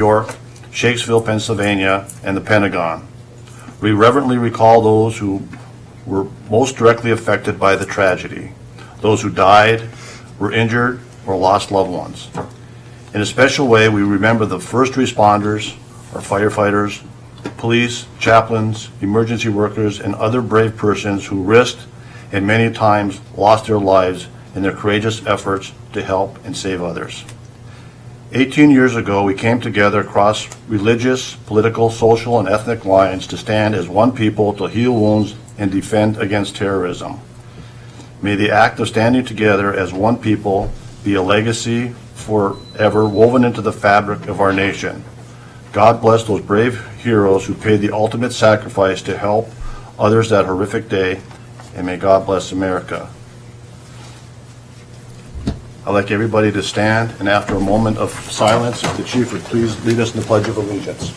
York, Shakesville, Pennsylvania, and the Pentagon. We reverently recall those who were most directly affected by the tragedy, those who died, were injured, or lost loved ones. In a special way, we remember the first responders, our firefighters, police, chaplains, emergency workers, and other brave persons who risked and many times lost their lives in their courageous efforts to help and save others. 18 years ago, we came together across religious, political, social, and ethnic lines to stand as one people to heal wounds and defend against terrorism. May the act of standing together as one people be a legacy forever woven into the fabric of our nation. God bless those brave heroes who paid the ultimate sacrifice to help others that horrific day, and may God bless America. I'd like everybody to stand, and after a moment of silence, if the Chief would please lead us in the Pledge of Allegiance.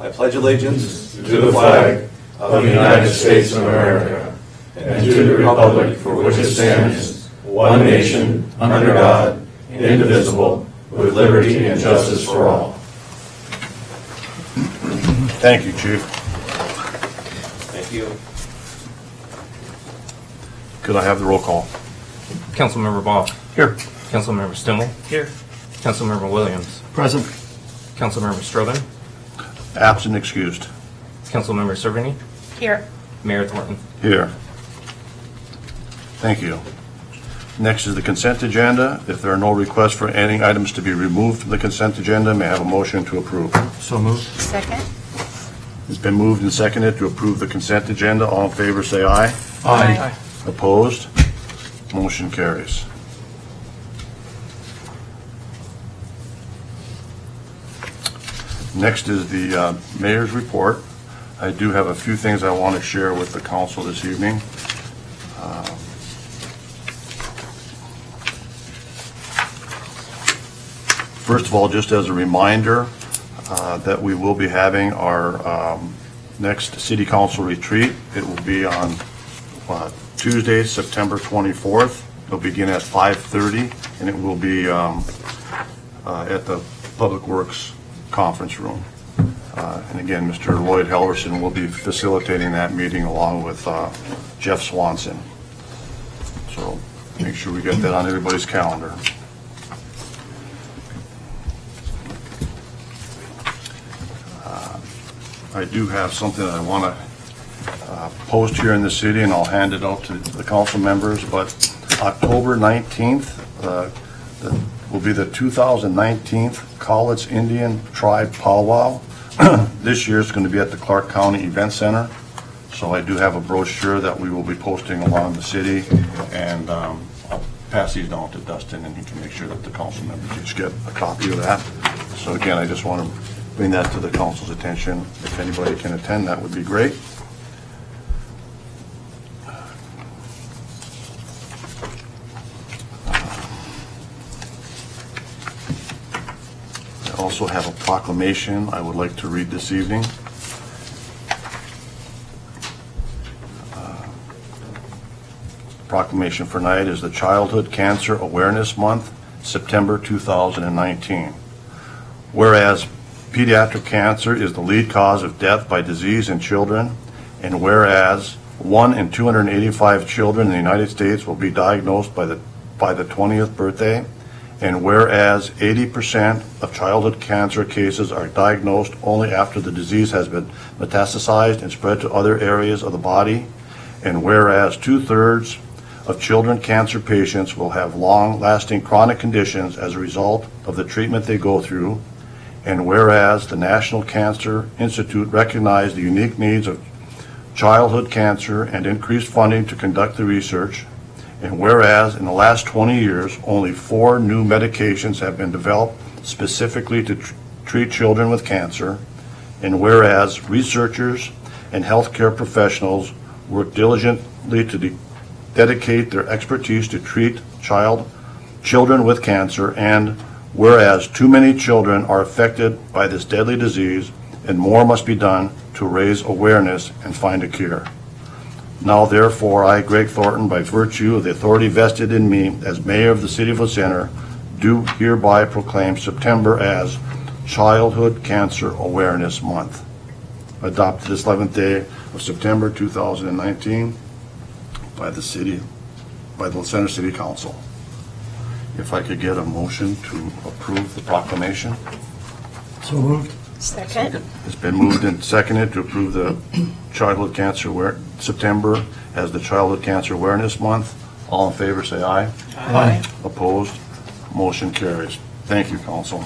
I pledge allegiance to the flag of the United States of America and to the republic for which it stands, one nation, under God, indivisible, with liberty and justice for all. Thank you, Chief. Thank you. Could I have the roll call? Councilmember Boff. Here. Councilmember Stimmel. Here. Councilmember Williams. Present. Councilmember Strobehn. Absent, excused. Councilmember Cerveny. Here. Mayor Thornton. Here. Thank you. Next is the consent agenda. If there are no requests for any items to be removed from the consent agenda, may I have a motion to approve? So moved. Second. It's been moved and seconded to approve the consent agenda. All in favor say aye. Aye. Opposed? Motion carries. Next is the mayor's report. I do have a few things I want to share with the council this evening. First of all, just as a reminder that we will be having our next city council retreat. It will be on Tuesday, September 24th. It'll begin at 5:30, and it will be at the Public Works Conference Room. And again, Mr. Lloyd Helverson will be facilitating that meeting along with Jeff Swanson. So make sure we get that on everybody's calendar. I do have something that I want to post here in the city, and I'll hand it out to the council members, but October 19th will be the 2019 Colletts Indian Tribe Powwow. This year it's going to be at the Clark County Event Center. So I do have a brochure that we will be posting along the city, and I'll pass these down to Dustin, and he can make sure that the council members each get a copy of that. So again, I just want to bring that to the council's attention. If anybody can attend, that would be great. I also have a proclamation I would like to read this evening. Proclamation for tonight is the Childhood Cancer Awareness Month, September 2019. Whereas pediatric cancer is the lead cause of death by disease in children, and whereas 1 in 285 children in the United States will be diagnosed by the 20th birthday, and whereas 80% of childhood cancer cases are diagnosed only after the disease has been metastasized and spread to other areas of the body, and whereas 2/3 of children cancer patients will have long-lasting chronic conditions as a result of the treatment they go through, and whereas the National Cancer Institute recognized the unique needs of childhood cancer and increased funding to conduct the research, and whereas in the last 20 years only 4 new medications have been developed specifically to treat children with cancer, and whereas researchers and healthcare professionals work diligently to dedicate their expertise to treat children with cancer, and whereas too many children are affected by this deadly disease and more must be done to raise awareness and find a cure. Now therefore, I, Greg Thornton, by virtue of the authority vested in me as mayor of the city of La Center, do hereby proclaim September as Childhood Cancer Awareness Month, adopted this 11th day of September 2019 by the La Center City Council. If I could get a motion to approve the proclamation. So moved. Second. It's been moved and seconded to approve the Childhood Cancer September as the Childhood Cancer Awareness Month. All in favor, say aye. Aye. Opposed? Motion carries. Thank you, Council.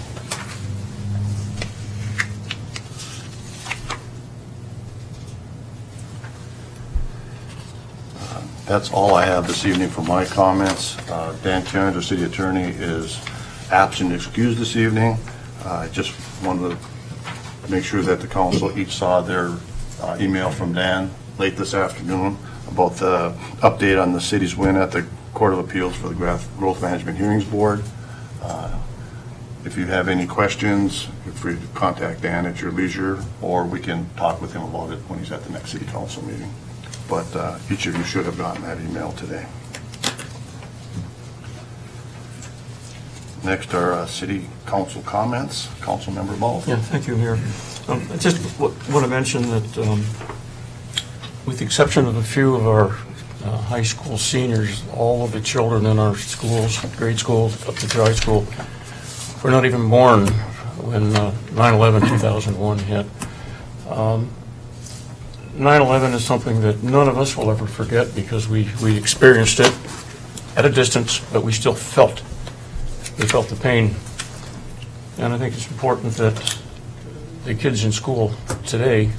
That's all I have this evening for my comments. Dan Cairns, our city attorney, is absent and excused this evening. I just wanted to make sure that the council each saw their email from Dan late this afternoon about the update on the city's win at the Court of Appeals for the Growth Management Hearings Board. If you have any questions, feel free to contact Dan at your leisure, or we can talk with him about it when he's at the next city council meeting. But each of you should have gotten that email today. Next are city council comments. Councilmember Boff. Yeah, thank you, Mayor. I just want to mention that with the exception of a few of our high school seniors, all of the children in our schools, grade schools up to high school, were not even born when 9/11/2001 hit. 9/11 is something that none of us will ever forget because we experienced it at a distance, but we still felt. We felt the pain. And I think it's important that the kids in school today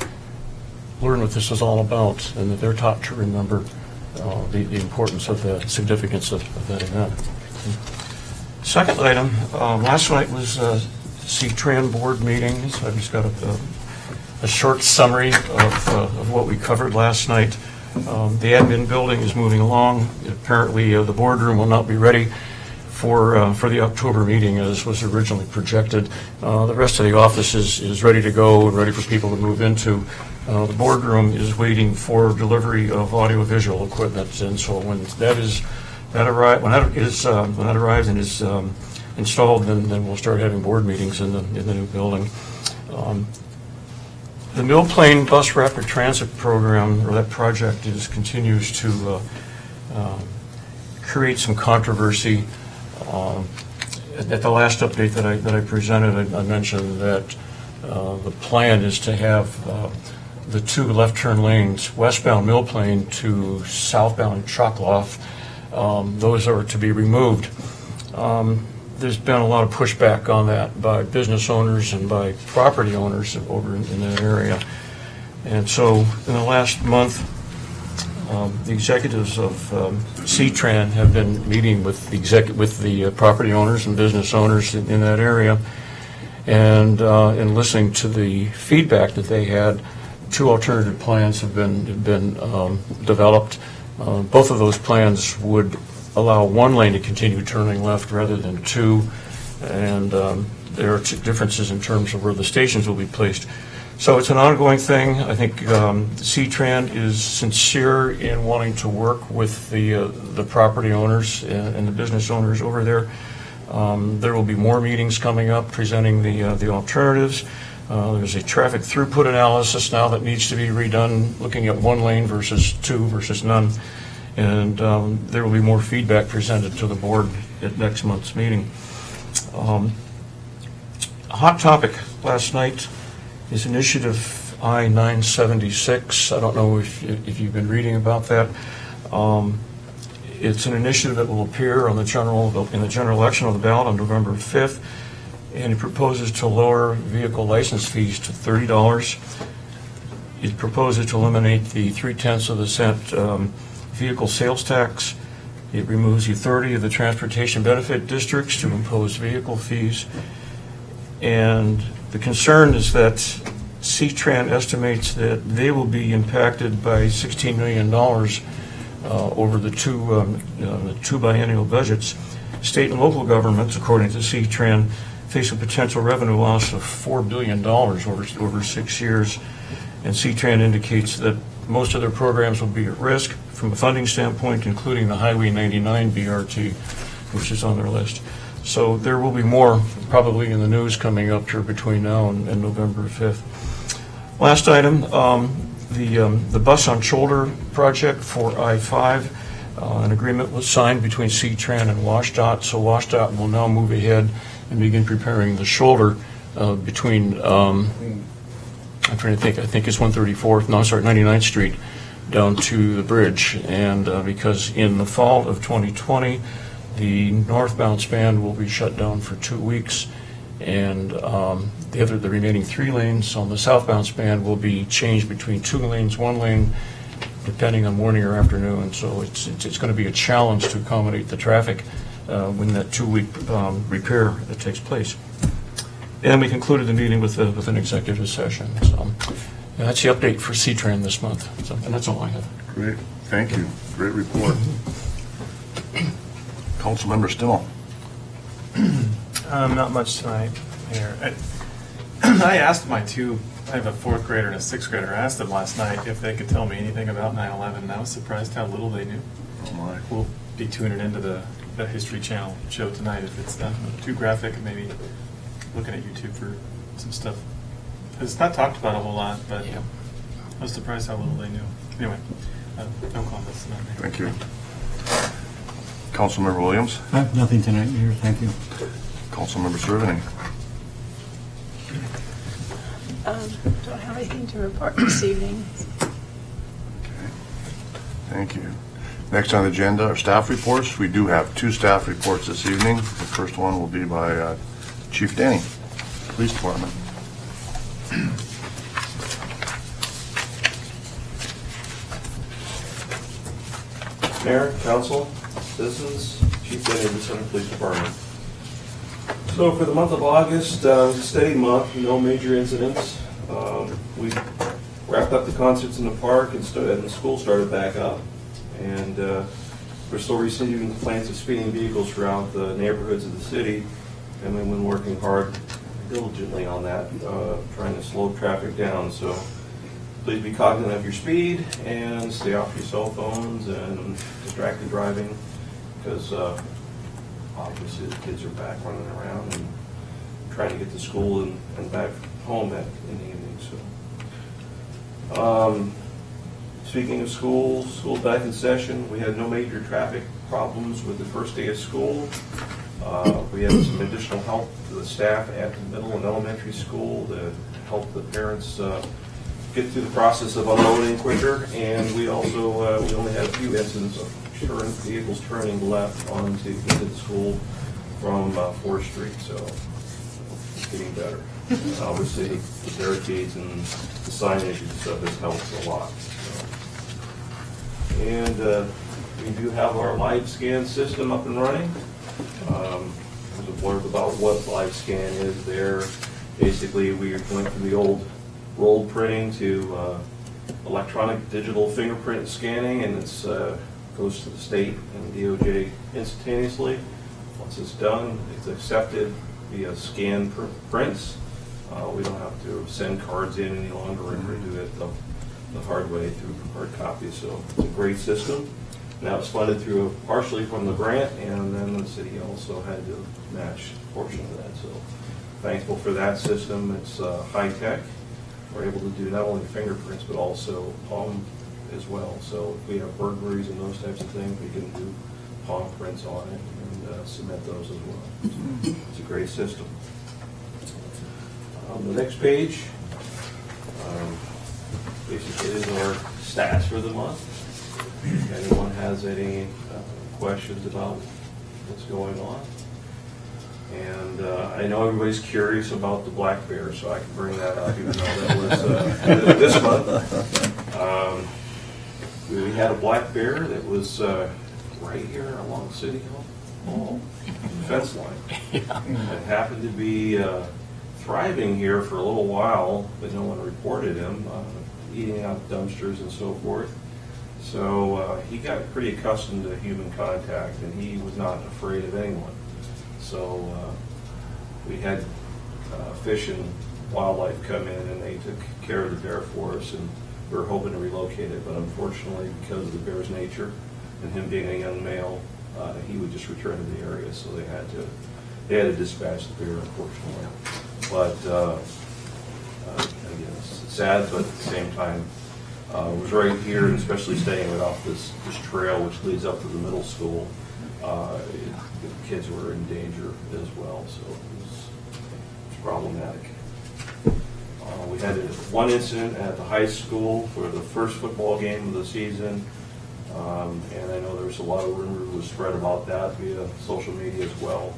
learn what this is all about and that they're taught to remember the importance of the significance of that event. Second item, last night was C-TRAN board meetings. I've just got a short summary of what we covered last night. The admin building is moving along. Apparently, the boardroom will not be ready for the October meeting as was originally projected. The rest of the office is ready to go and ready for people to move into. The boardroom is waiting for delivery of audiovisual equipment, and so when that arrives and is installed, then we'll start having board meetings in the new building. The Mill Plain Bus Rapid Transit Program, or that project, continues to create some controversy. At the last update that I presented, I mentioned that the plan is to have the two left turn lanes, westbound Mill Plain to southbound Chocoloff, those are to be removed. There's been a lot of pushback on that by business owners and by property owners over in that area. And so in the last month, the executives of C-TRAN have been meeting with the property owners and business owners in that area, and listening to the feedback that they had. Two alternative plans have been developed. Both of those plans would allow one lane to continue turning left rather than two, and there are differences in terms of where the stations will be placed. So it's an ongoing thing. I think C-TRAN is sincere in wanting to work with the property owners and the business owners over there. There will be more meetings coming up presenting the alternatives. There's a traffic throughput analysis now that needs to be redone, looking at one lane versus two versus none. And there will be more feedback presented to the board at next month's meeting. A hot topic last night is Initiative I-976. I don't know if you've been reading about that. It's an initiative that will appear in the general election on the ballot on November 5th, and it proposes to lower vehicle license fees to $30. It proposes to eliminate the 0.3 cent vehicle sales tax. It removes the authority of the transportation benefit districts to impose vehicle fees. And the concern is that C-TRAN estimates that they will be impacted by $16 million over the two biennial budgets. State and local governments, according to C-Tran, face a potential revenue loss of $4 billion over 6 years. And C-Tran indicates that most of their programs will be at risk from a funding standpoint, including the Highway 99 BRT, which is on their list. So there will be more probably in the news coming up here between now and November 5th. Last item, the bus on shoulder project for I-5. An agreement was signed between C-Tran and WashDOT, so WashDOT will now move ahead and begin preparing the shoulder between, I'm trying to think, I think it's 99th Street down to the bridge. And because in the fall of 2020, the northbound span will be shut down for 2 weeks, and the remaining 3 lanes on the southbound span will be changed between 2 lanes, 1 lane, depending on morning or afternoon. So it's going to be a challenge to accommodate the traffic when that 2-week repair takes place. And we concluded the meeting with an executive session. So that's the update for C-Tran this month. So, and that's all I have. Great, thank you. Great report. Councilmember Stimmel. Not much tonight, Mayor. I asked I have a 4th grader and a 6th grader. I asked them last night if they could tell me anything about 9/11, and I was surprised how little they knew. Oh my. We'll be tuning into the History Channel show tonight. If it's too graphic, maybe looking at YouTube for some stuff. It's not talked about a whole lot, but I was surprised how little they knew. Anyway, no comments tonight, Mayor. Thank you. Councilmember Williams. I have nothing tonight, Mayor. Thank you. Councilmember Cerveny. Don't have anything to report this evening. Thank you. Next on the agenda are staff reports. We do have 2 staff reports this evening. The first one will be by Chief Denny, Police Department. Mayor, council, citizens, Chief Denny of the Center Police Department. So for the month of August, steady month, no major incidents. We wrapped up the concerts in the park and the school started back up. And we're still receiving complaints of speeding vehicles throughout the neighborhoods of the city. And we've been working hard, diligently on that, trying to slow traffic down. So please be cognizant of your speed and stay off your cell phones and distracted driving, because obviously the kids are back running around and trying to get to school and back home in the evening. So, speaking of school back in session. We had no major traffic problems with the first day of school. We had some additional help to the staff at the middle and elementary school to help the parents get through the process of unloading quicker. And we also we only had a few incidents of vehicles turning left into the school from 4th Street. So it's getting better. Obviously, the barricades and the signage and stuff has helped a lot. So. And we do have our live scan system up and running. There's a blurb about what live scan is there. Basically, we went from the old rolled printing to electronic digital fingerprint scanning, and it's goes to the state and DOJ instantaneously. Once it's done, it's accepted via scan prints. We don't have to send cards in any longer and do it the hard way through hard copies. So it's a great system. Now it's funded through partially from the grant, and then the city also had to match a portion of that. So thankful for that system. It's high tech. We're able to do not only fingerprints but also palm as well. So if we have burglaries and those types of things, we can do palm prints on it and submit those as well. It's a great system. On the next page, basically is our stats for the month. If anyone has any questions about what's going on. And I know everybody's curious about the black bear, so I can bring that up, even though that was this month. We had a black bear that was right here along City Hall fence line. It happened to be thriving here for a little while, but no one reported him, eating out dumpsters and so forth. So he got pretty accustomed to human contact, and he was not afraid of anyone. So we had Fish and Wildlife come in, and they took care of the bear for us, and we were hoping to relocate it, but unfortunately, because of the bear's nature and him being a young male, he would just return to the area, so they had to dispatch the bear, unfortunately. But again, it's sad, but at the same time, it was right here, and especially staying right off this trail which leads up to the middle school. The kids were in danger as well, so it was problematic. We had one incident at the high school for the first football game of the season, and I know there was a lot of rumor was spread about that via social media as well,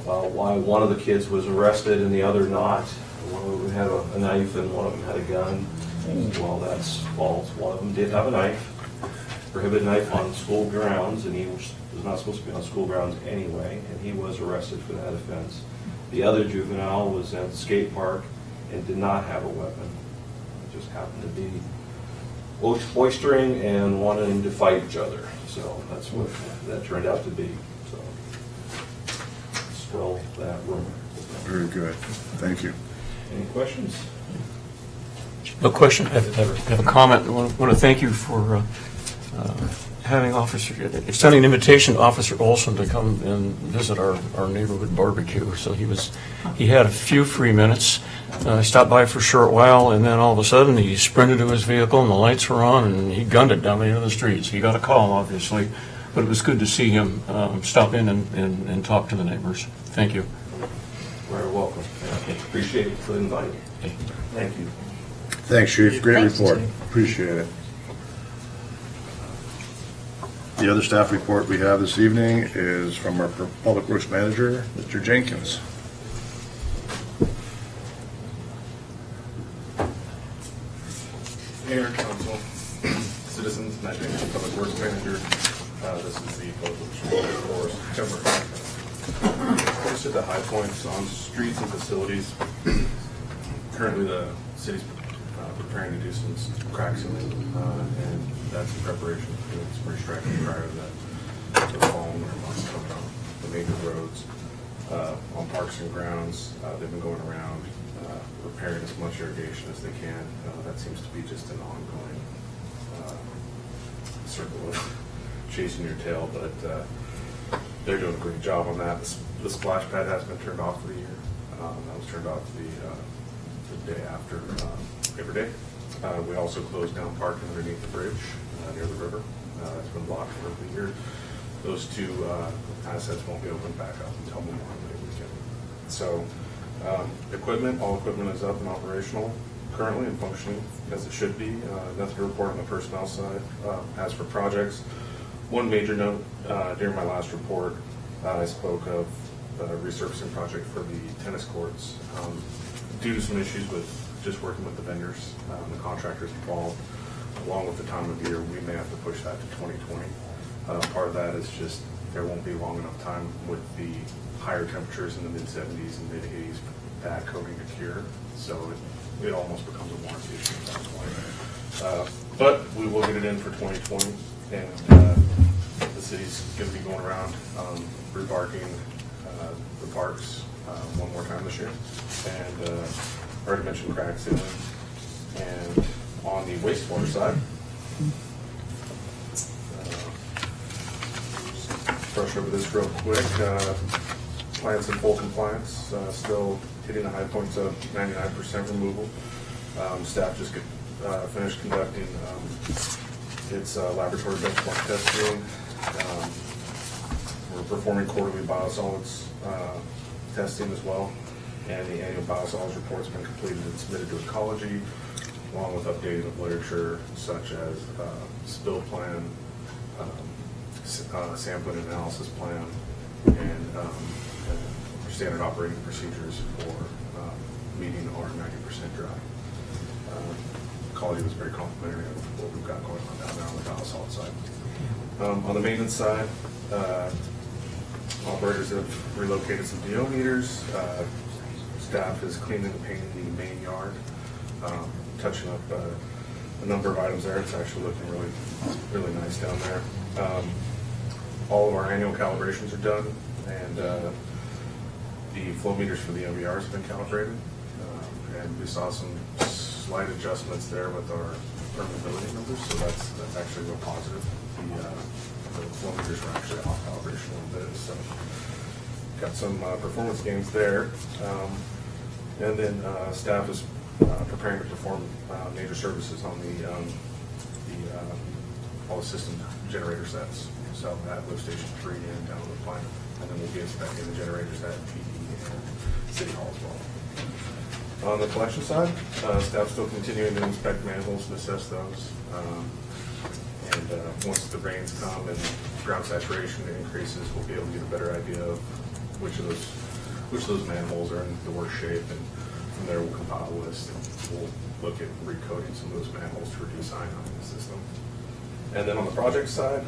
about why one of the kids was arrested and the other not. One of them had a knife and one of them had a gun. Well, that's false. One of them did have a knife, prohibited knife on school grounds, and he was not supposed to be on school grounds anyway, and he was arrested for that offense. The other juvenile was at the skate park and did not have a weapon. It just happened to be boistering and wanting to fight each other. So that's what that turned out to be. So still that rumor. Very good. Thank you. Any questions? No question. I have a comment. I want to thank you for extending an invitation to Officer Olson to come and visit our neighborhood barbecue. So he had a few free minutes. Stopped by for a short while, and then all of a sudden he sprinted to his vehicle and the lights were on and he gunned it down the end of the street. So he got a call, obviously, but it was good to see him stop in and talk to the neighbors. Thank you. Very welcome. Appreciate it for the invite. Thank you. Thanks, Chief. Great Thanks, report. Chief. Appreciate it. The other staff report we have this evening is from our Public Works Manager, Mr. Jenkins. Mayor, Council, citizens, Matt Jenkins, Public Works Manager. This is the Public Works report for September. Posted the high points on streets and facilities. Currently, the city's preparing to do some crack sealing, and that's in preparation for doing some restriping prior to the fall and winter months coming on the major roads. On parks and grounds, they've been going around repairing as much irrigation as they can. That seems to be just an ongoing circle of chasing your tail, but they're doing a great job on that. The splash pad has been turned off for the year. That was turned off the day after Labor Day. We also closed down parking underneath the bridge near the river. It's been blocked for the year. Those two assets won't be opened back up until Memorial Day weekend. So all equipment is up and operational currently and functioning as it should be. Nothing to report on the personnel side. As for projects, one major note during my last report, I spoke of the resurfacing project for the tennis courts. Due to some issues with just working with the vendors, the contractors involved, along with the time of year, we may have to push that to 2020. Part of that is just there won't be long enough time with the higher temperatures in the mid-70s and mid-80s for that coating to cure. So it almost becomes a warranty issue at that point. But we will get it in for 2020, and the city's going to be going around rebarking the parks one more time this year. And I already mentioned crack sealing. And on the wastewater side, brush over this real quick. Plants in full compliance, still hitting the high points of 99% removal. Staff just finished conducting its laboratory benchmark testing. We're performing quarterly biosolids testing as well, and the annual biosolids report's been completed and submitted to Ecology, along with updating of literature such as spill plan, sampling analysis plan, and our standard operating procedures for meeting our 90% dry. Ecology was very complimentary of what we've got going on down there on the biosolids side. On the maintenance side, operators have relocated some DO meters. Staff is cleaning and painting the main yard, touching up a number of items there. It's actually looking really, really nice down there. All of our annual calibrations are done, and The flow meters for the MVRs have been calibrated, and we saw some slight adjustments there with our permeability numbers, so that's actually real positive. The flow meters were actually off calibration a little bit, so got some performance gains there. And then staff is preparing to perform major services on all the system generator sets. So at lift station 3 and down on the plant, and then we'll be inspecting the generators at PD and City Hall as well. On the collection side, staff's still continuing to inspect manholes and assess those. And once the rains come and ground saturation increases, we'll be able to get a better idea of which of those manholes are in the worst shape, and from there we'll compile a list and we'll look at recoding some of those manholes to reduce ion in the system. And then on the project side,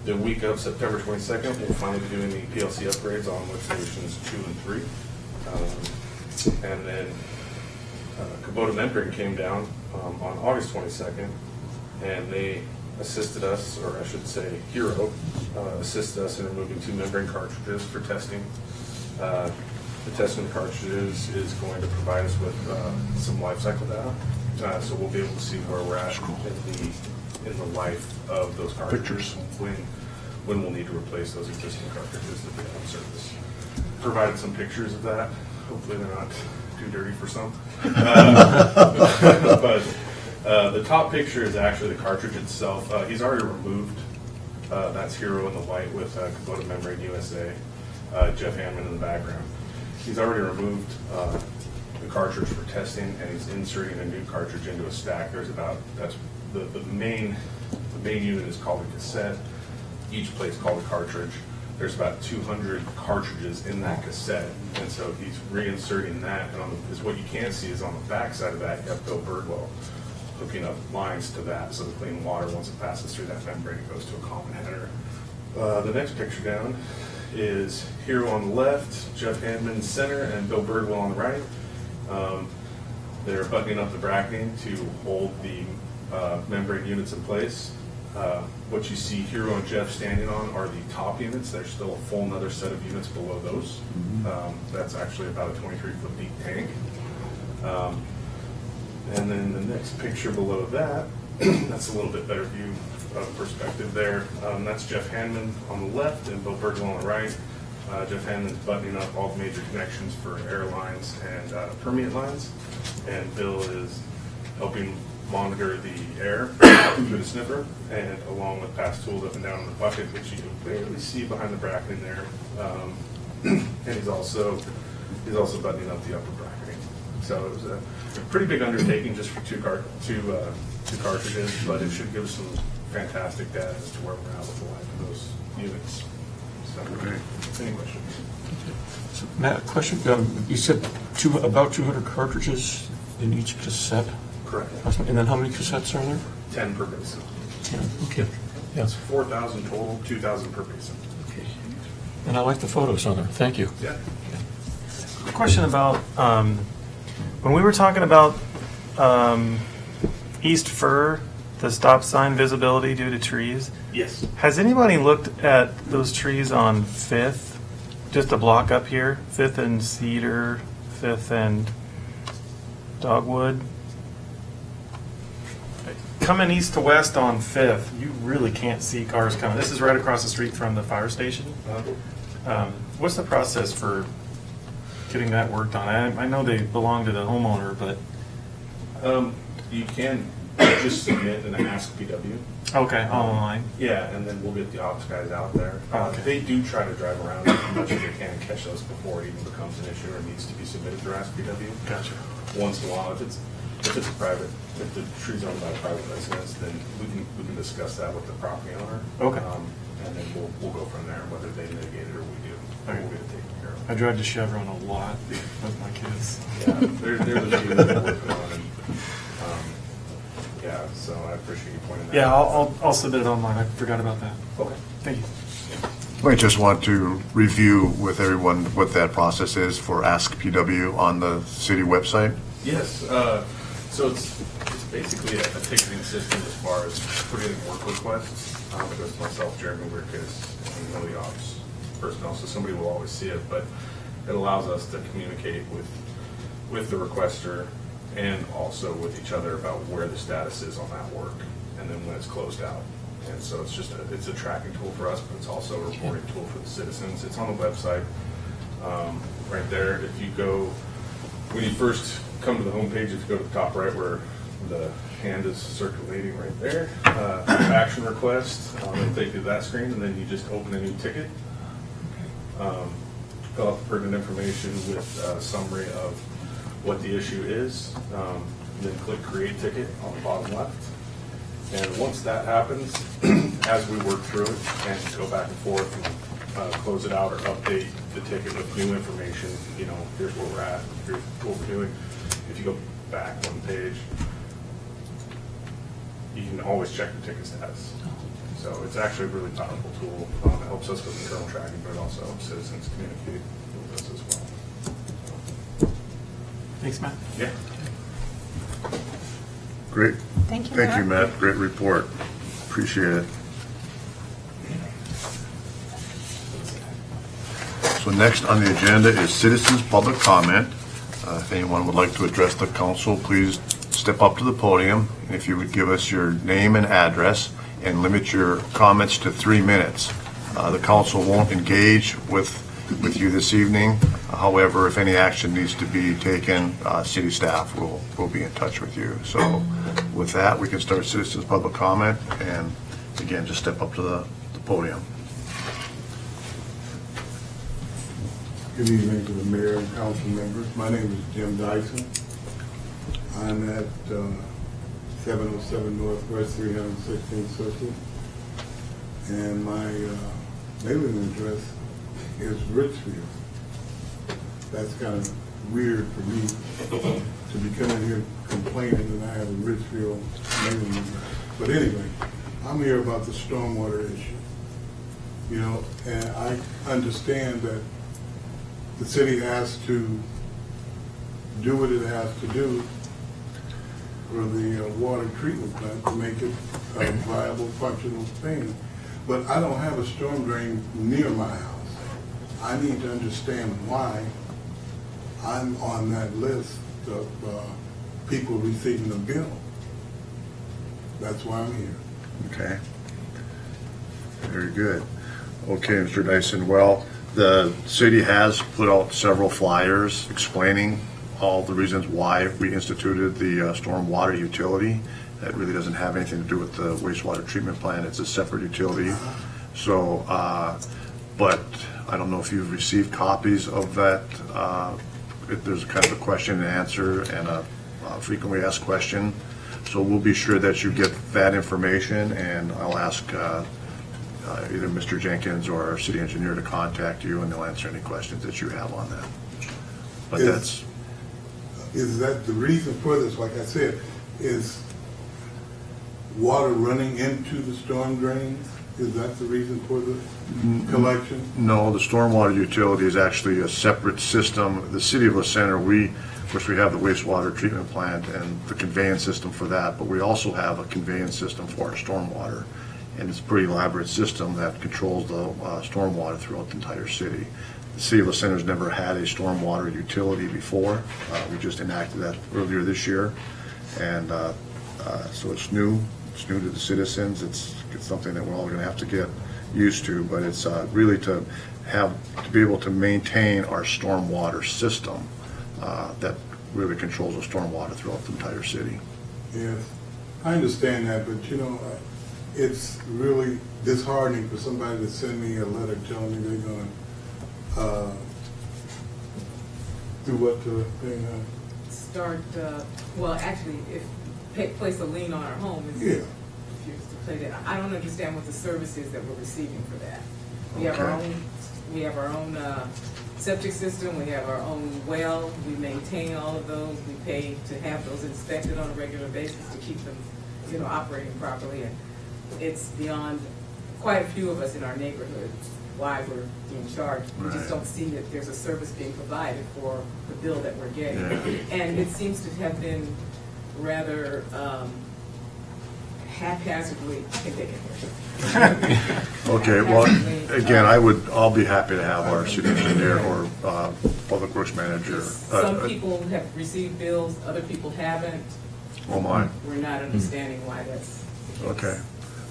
the week of September 22nd, we'll finally be doing the PLC upgrades on lift stations 2 and 3. And then Kubota Mentoring came down on August 22nd, and they assisted us, or I should say Hero, assisted us in removing 2 membrane cartridges for testing. The testing of the cartridges is going to provide us with some life cycle data, so we'll be able to see where we're at in the life of those cartridges. When we'll need to replace those existing cartridges that we have in service. Provided some pictures of that. Hopefully they're not too dirty for some. But the top picture is actually the cartridge itself. He's already removed. That's Hero in the white with Kubota Membrane USA. Jeff Hammond in the background. He's already removed the cartridge for testing, and he's inserting a new cartridge into a stack. There's the main unit is called a cassette. Each plate's called a cartridge. There's about 200 cartridges in that cassette, and so he's reinserting that. And is what you can't see is on the back side of that, you have Bill Birdwell hooking up lines to that, so the clean water, once it passes through that membrane, it goes to a common header. The next picture down is Hero on the left, Jeff Hammond center, and Bill Birdwell on the right. They're buttoning up the bracketing to hold the membrane units in place. What you see Hero and Jeff standing on are the top units. There's still a full another set of units below those. That's actually about a 23-foot deep tank. And then the next picture below that, that's a little bit better view of perspective there. That's Jeff Hammond on the left and Bill Birdwell on the right. Jeff Hammond's buttoning up all the major connections for air lines and permeate lines. And Bill is helping monitor the air through the sniffer, and along with pass tools up and down in the bucket, which you can clearly see behind the bracketing there. And he's also buttoning up the upper bracketing. So it was a pretty big undertaking just for two cartridges, but it should give us some fantastic data as to where we're at with the life of those units. So, any questions? So, Matt, question. You said about 200 cartridges in each cassette? Correct. And then how many cassettes are there? 10 per basin. Okay. Yes. 4,000 total, 2,000 per basin. Okay. And I like the photos on there. Thank you. Yeah. A question about when we were talking about East Fir, the stop sign visibility due to trees. Yes. Has anybody looked at those trees on 5th, just a block up here, 5th and Cedar, 5th and Dogwood? Coming east to west on 5th, you really can't see cars coming. This is right across the street from the fire station. What's the process for getting that worked on? I know they belong to the homeowner, but... You can just submit and ask PW. Okay, online. Yeah, and then we'll get the ops guys out there. Okay. They do try to drive around as much as they can and catch those before it even becomes an issue or needs to be submitted through Ask PW. Gotcha. Once in a while, if it's the tree's owned by a private residence, then we can discuss that with the property owner. Okay. And then we'll go from there, whether they mitigate it or we do. Okay. We'll get it taken care of. I drive to Chevron a lot with my kids. Yeah, there's a few that we're working on, and yeah, so I appreciate you pointing that Yeah, out. I'll submit it online. I forgot about that. Okay. Thank you. I just want to review with everyone what that process is for Ask PW on the city website. Yes, so it's basically a ticketing system as far as putting in work requests. It goes to myself, Jeremy Wirkus, and one of the ops personnel, so somebody will always see it. But it allows us to communicate with the requester and also with each other about where the status is on that work, and then when it's closed out. And so it's a tracking tool for us, but it's also a reporting tool for the citizens. It's on the website, right there. If you go, when you first come to the homepage, if you go to the top right where the hand is circulating right there, action request, it'll take you to that screen, and then you just open a new ticket. Fill out the pertinent information with a summary of what the issue is, then click create ticket on the bottom left. And once that happens, as we work through it and go back and forth and close it out or update the ticket with new information, you know, here's where we're at, here's what we're doing. If you go back one page, you can always check the ticket status. So it's actually a really powerful tool. It helps us with internal tracking, but it also helps citizens communicate with us as well. Thanks, Matt. Yeah. Great. Thank you, Thank you, Matt. Matt. Great report. Appreciate it. So next on the agenda is citizens' public comment. If anyone would like to address the council, please step up to the podium. And if you would give us your name and address and limit your comments to 3 minutes. The council won't engage with you this evening. However, if any action needs to be taken, city staff will be in touch with you. So with that, we can start citizens' public comment, and again, just step up to the podium. Good evening to the mayor and council members. My name is Jim Dyson. I'm at 707 Northwest 316th Circle, and my mailing address is Richfield. That's kind of weird for me to be coming here complaining that I have a Richfield mailing address. But anyway, I'm here about the stormwater issue. You know, and I understand that the city has to do what it has to do for the water treatment plant to make it a viable, functional thing. But I don't have a storm drain near my house. I need to understand why I'm on that list of people receiving a bill. That's why I'm here. Okay. Very good. Okay, Mr. Dyson. Well, the city has put out several flyers explaining all the reasons why we instituted the stormwater utility. That really doesn't have anything to do with the wastewater treatment plant. It's a separate utility. So, but I don't know if you've received copies of that. There's kind of a question and answer and a frequently asked question. So we'll be sure that you get that information, and I'll ask either Mr. Jenkins or our city engineer to contact you, and they'll answer any questions that you have on that. But Is that the reason for this? Like I said, is water running into the storm drains? Is that the reason for the collection? No, the stormwater utility is actually a separate system. The city of La Center, of course, we have the wastewater treatment plant and the conveyance system for that, but we also have a conveyance system for our stormwater. And it's a pretty elaborate system that controls the stormwater throughout the entire city. The city of La Center's never had a stormwater utility before. We just enacted that earlier this year. And so it's new. It's new to the citizens. It's something that we're all going to have to get used to, but it's really to be able to maintain our stormwater system that really controls the stormwater throughout the entire city. Yes, I understand that, but you know, it's really disheartening for somebody to send me a letter telling me they're going to do what to start, well, actually, place a lien on our home. Yeah. Refuse to pay that. I don't understand what the service is that we're receiving for that. We have our Okay. own, we have our own septic system, we have our own well, we maintain all of those, we pay to have those inspected on a regular basis to keep them, you know, operating properly. And it's beyond quite a few of us in our neighborhood why we're being charged. We just Right. don't see that there's a service being provided for the bill that we're getting. Yeah. And it seems to have been rather haphazardly, I think they can hear. Okay, well, again, I'll be happy to have our city engineer or Public Works Manager. Some people have received bills, other people haven't. Oh, my. We're not understanding why that's the case. Okay.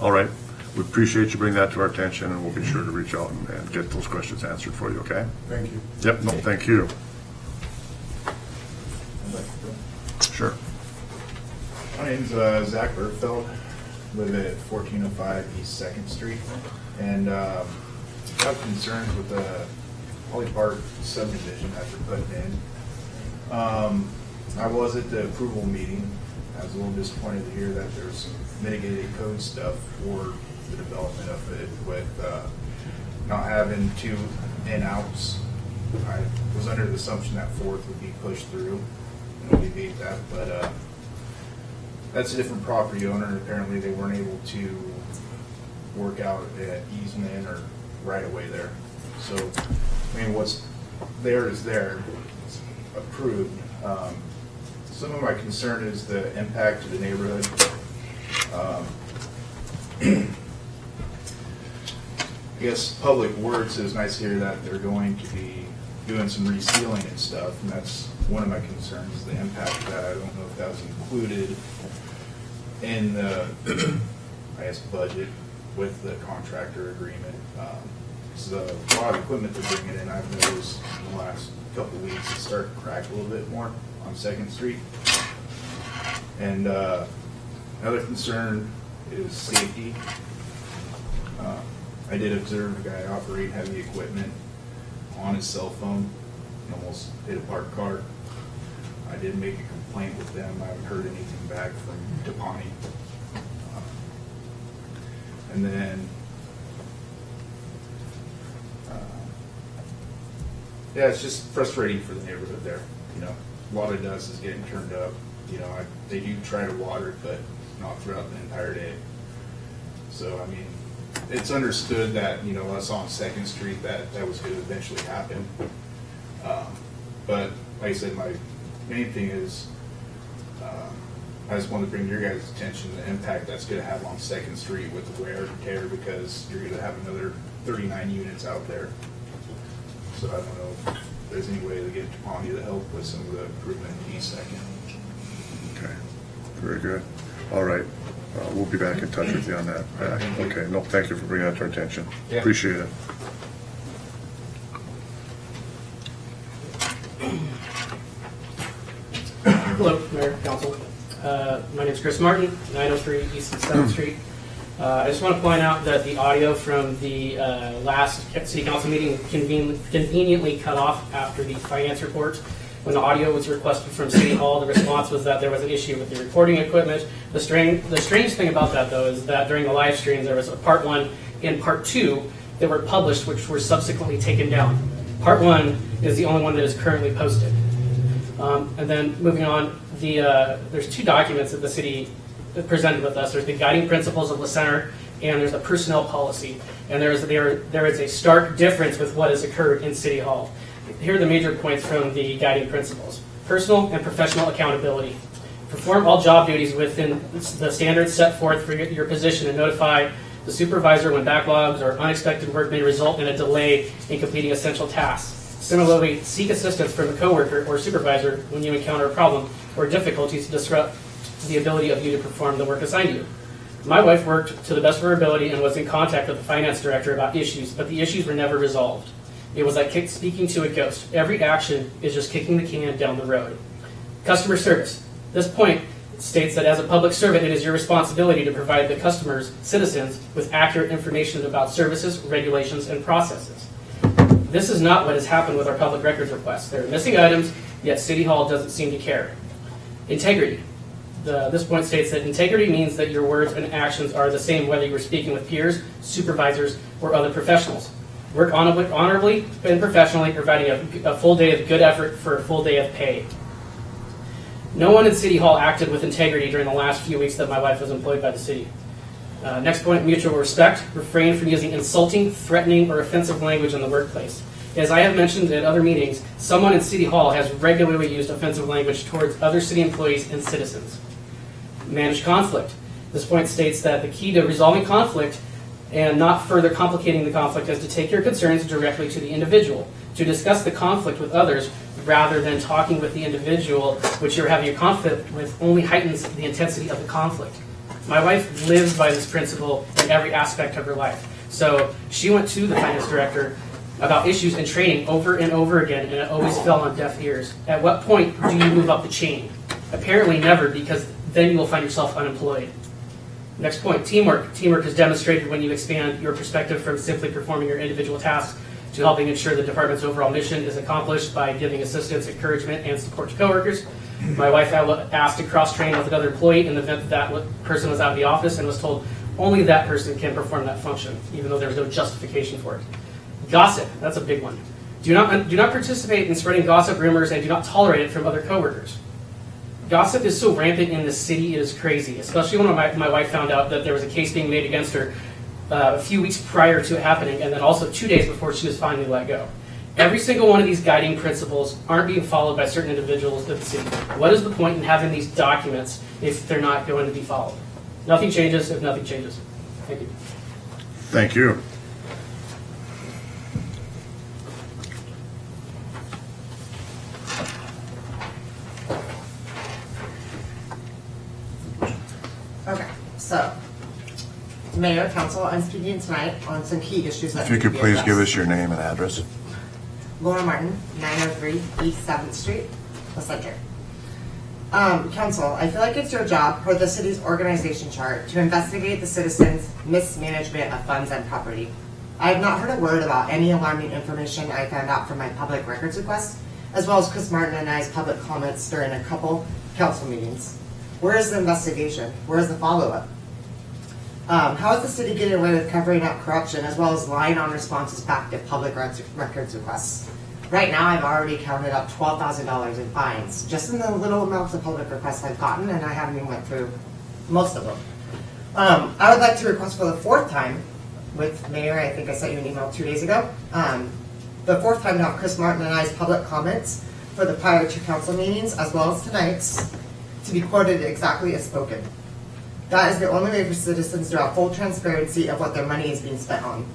All right. We appreciate you bringing that to our attention, and we'll be sure to reach out and get those questions answered for you, okay? Thank you. Yep, no, thank you. Sure. My name's Zach Bergfeld, live at 1405 East 2nd Street, and I have concerns with the Holly Park subdivision that they're putting in. I was at the approval meeting. I was a little disappointed to hear that there's some mitigated code stuff for the development of it with not having 2 in-outs. I was under the assumption that 4th would be pushed through and we beat that, but that's a different property owner. Apparently they weren't able to work out an easement or right away there. So, I mean, what's there is there. It's approved. Some of my concern is the impact to the neighborhood. I guess Public Works is nice to hear that they're going to be doing some resealing and stuff, and that's one of my concerns, is the impact of that. I don't know if that was included in the, I guess, budget with the contractor agreement. So a lot of equipment they're bringing in, I've noticed in the last couple of weeks, it's starting to crack a little bit more on 2nd Street. And another concern is safety. I did observe a guy operate heavy equipment on his cell phone and almost hit a parked car. I did make a complaint with them. I haven't heard anything back from Depani. And then, yeah, it's just frustrating for the neighborhood there. You know, a lot of dust is getting turned up. You know, they do try to water it, but not throughout the entire day. So, I mean, it's understood that, you know, us on 2nd Street, that was going to eventually happen. But like I said, my main thing is I just want to bring your guys' attention to the impact that's going to have on 2nd Street with the wear and tear, because you're going to have another 39 units out there. So I don't know if there's any way to get Topani to help with some of the improvement in East 2nd. Okay, very good. All right, we'll be back in touch with you on that. Okay, no, thank you for bringing that to our attention. Yeah. Appreciate it. Hello, Mayor, Council. My name is Chris Martin, 903 East 7th Street. I just want to point out that the audio from the last City Council meeting conveniently cut off after the finance report. When the audio was requested from City Hall, the response was that there was an issue with the recording equipment. The strange thing about that, though, is that during the live streams, there was a part 1 and part 2 that were published, which were subsequently taken down. Part 1 is the only one that is currently posted. And then moving on, there's 2 documents that the city presented with us. There's the guiding principles of the center, and there's the personnel policy. And there is a stark difference with what has occurred in City Hall. Here are the major points from the guiding principles. Personal and professional accountability. Perform all job duties within the standards set forth for your position and notify the supervisor when backlogs or unexpected work may result in a delay in completing essential tasks. Similarly, seek assistance from a coworker or supervisor when you encounter a problem or difficulties to disrupt the ability of you to perform the work assigned to you. My wife worked to the best of her ability and was in contact with the finance director about issues, but the issues were never resolved. It was like speaking to a ghost. Every action is just kicking the can down the road. Customer service. This point states that as a public servant, it is your responsibility to provide the customers, citizens, with accurate information about services, regulations, and processes. This is not what has happened with our public records requests. There are missing items, yet City Hall doesn't seem to care. Integrity. This point states that integrity means that your words and actions are the same whether you are speaking with peers, supervisors, or other professionals. Work honorably and professionally, providing a full day of good effort for a full day of pay. No one in City Hall acted with integrity during the last few weeks that my wife was employed by the city. Next point, mutual respect. Refrain from using insulting, threatening, or offensive language in the workplace. As I have mentioned at other meetings, someone in City Hall has regularly used offensive language towards other city employees and citizens. Manage conflict. This point states that the key to resolving conflict and not further complicating the conflict is to take your concerns directly to the individual. to discuss the conflict with others rather than talking with the individual which you're having a conflict with only heightens the intensity of the conflict. My wife lives by this principle in every aspect of her life. So she went to the finance director about issues in training over and over again, and it always fell on deaf ears. At what point do you move up the chain? Apparently never, because then you will find yourself unemployed. Next point, teamwork. Teamwork is demonstrated when you expand your perspective from simply performing your individual tasks to helping ensure the department's overall mission is accomplished by giving assistance, encouragement, and support to coworkers. My wife asked to cross-train with another employee in the event that person was out of the office and was told only that person can perform that function, even though there was no justification for it. Gossip, that's a big one. Do not participate in spreading gossip, rumors, and do not tolerate it from other coworkers. Gossip is so rampant in the city, it is crazy, especially when my wife found out that there was a case being made against her a few weeks prior to it happening, and then also 2 days before she was finally let go. Every single one of these guiding principles aren't being followed by certain individuals of the city. What is the point in having these documents if they're not going to be followed? Nothing changes if nothing changes. Thank you. Thank you. Okay, so, Mayor, Council, I'm speaking tonight on some key issues that If you need to could be please addressed. give us your name and address. Laura Martin, 903 East 7th Street, the Center. Council, I feel like it's your job, per the city's organization chart, to investigate the citizens' mismanagement of funds and property. I have not heard a word about any alarming information I found out from my public records request, as well as Chris Martin and I's public comments during a couple council meetings. Where is the investigation? Where is the follow-up? How is the city getting away with covering up corruption as well as lying on responses back to public records requests? Right now, I've already counted up $12,000 in fines, just in the little amounts of public requests I've gotten, and I haven't even went through most of them. I would like to request for the fourth time, with Mayor, I think I sent you an email 2 days ago, the fourth time to have Chris Martin and I's public comments for the prior two council meetings, as well as tonight's, to be quoted exactly as spoken. That is the only way for citizens to have full transparency of what their money is being spent on.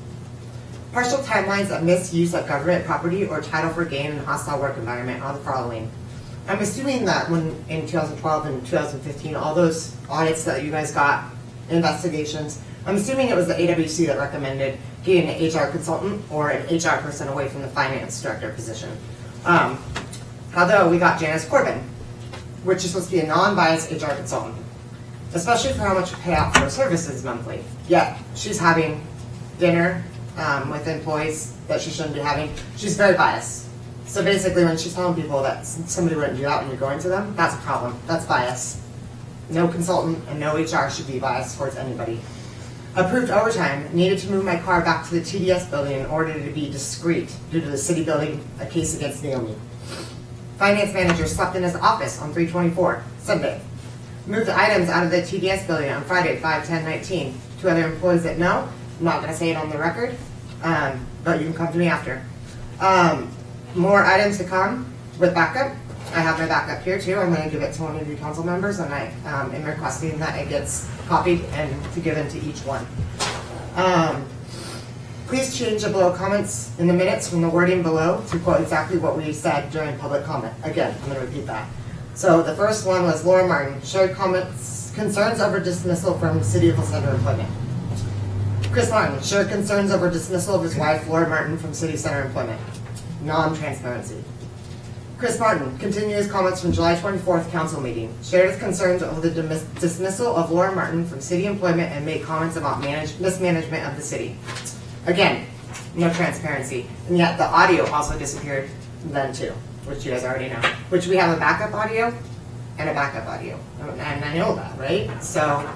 Partial timelines of misuse of government property or title for gain in a hostile work environment are the following. I'm assuming that when in 2012 and 2015, all those audits that you guys got, investigations, I'm assuming it was the AWC that recommended getting an HR consultant or an HR person away from the finance director position. Although we got Janice Corbin, which is supposed to be a non-biased HR consultant, especially for how much we pay out for her services monthly. Yet she's having dinner with employees that she shouldn't be having. She's very biased. So basically when she's telling people that somebody wouldn't do that when you're going to them, that's a problem. That's bias. No consultant and no HR should be biased towards anybody. Approved overtime, needed to move my car back to the TDS building in order to be discreet due to the city building a case against Naomi. Finance manager slept in his office on 3/24, Sunday. Moved the items out of the TDS building on Friday, 5/10/19. Two other employees that know, I'm not going to say it on the record, but you can come to me after. More items to come with backup. I have my backup here too. I'm going to give it to one of you council members, and I am requesting that it gets copied and to give them to each one. Please change the below comments in the minutes from the wording below to quote exactly what we said during public comment. Again, I'm going to repeat that. So the first one was Laura Martin, shared comments, concerns over dismissal from City of Center employment. Chris Martin, shared concerns over dismissal of his wife, Laura Martin, from City Center employment. Non-transparency. Chris Martin, continues comments from July 24th council meeting, shared his concerns over the dismissal of Laura Martin from city employment and made comments about mismanagement of the city. Again, no transparency. And yet the audio also disappeared then too, which you guys already know. Which we have a backup audio and a backup audio. And I know that, right? So,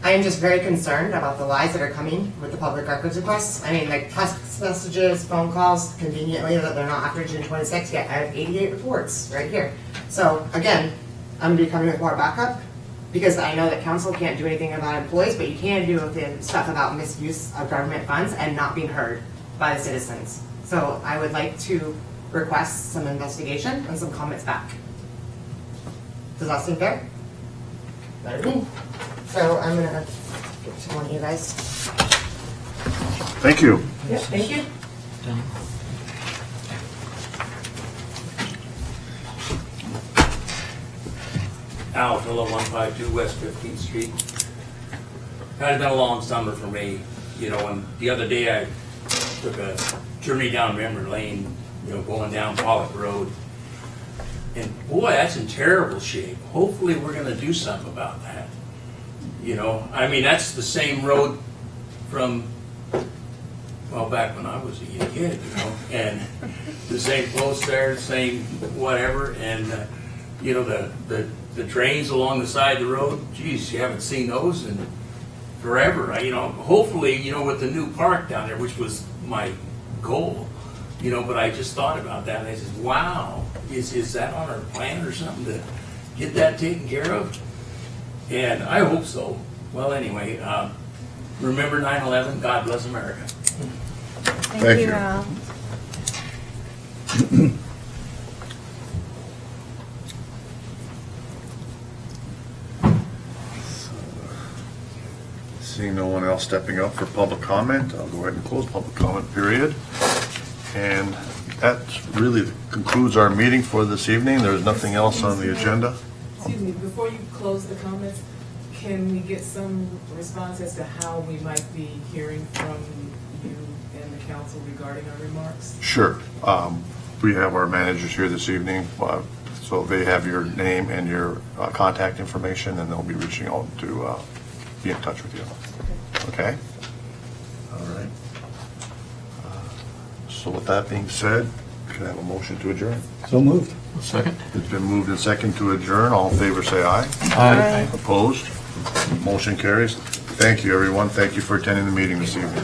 I am just very concerned about the lies that are coming with the public records requests. I mean, like text messages, phone calls, conveniently that they're not after June 26th yet. I have 88 reports right here. So again, I'm going to be coming with more backup because I know that council can't do anything about employees, but you can do stuff about misuse of government funds and not being heard by the citizens. So I would like to request some investigation and some comments back. Does that seem fair? Better be. So I'm gonna give it to one of you guys. Thank you. Yep, thank you. Al Phillip, 152 West 15th Street. Kind of been a long summer for me, you know, and the other day I took a journey down memory lane, you know, going down Pollock Road. And boy, that's in terrible shape. Hopefully we're gonna do something about that. You know, I mean, that's the same road from, well, back when I was a kid, you know, and the same post there, same whatever, and, you know, the drains along the side of the road, geez, you haven't seen those in forever. You know, hopefully, you know, with the new park down there, which was my goal, you know, but I just thought about that and I said, wow, is that on our plan or something to get that taken care of? And I hope so. Well, anyway, remember 9/11, God bless America. Thank you. Al. Seeing no one else stepping up for public comment, I'll go ahead and close public comment period. And that really concludes our meeting for this evening. There's nothing else on the agenda. Excuse me, before you close the comments, can we get some response as to how we might be hearing from you and the council regarding our remarks? Sure. We have our managers here this evening, so they have your name and your contact information, and they'll be reaching out to be in touch with you. Okay? All right. So with that being said, can I have a motion to adjourn? So moved. Second? It's been moved and second to adjourn. All in favor, say aye. Aye. Opposed? Motion carries. Thank you, everyone. Thank you for attending the meeting this evening.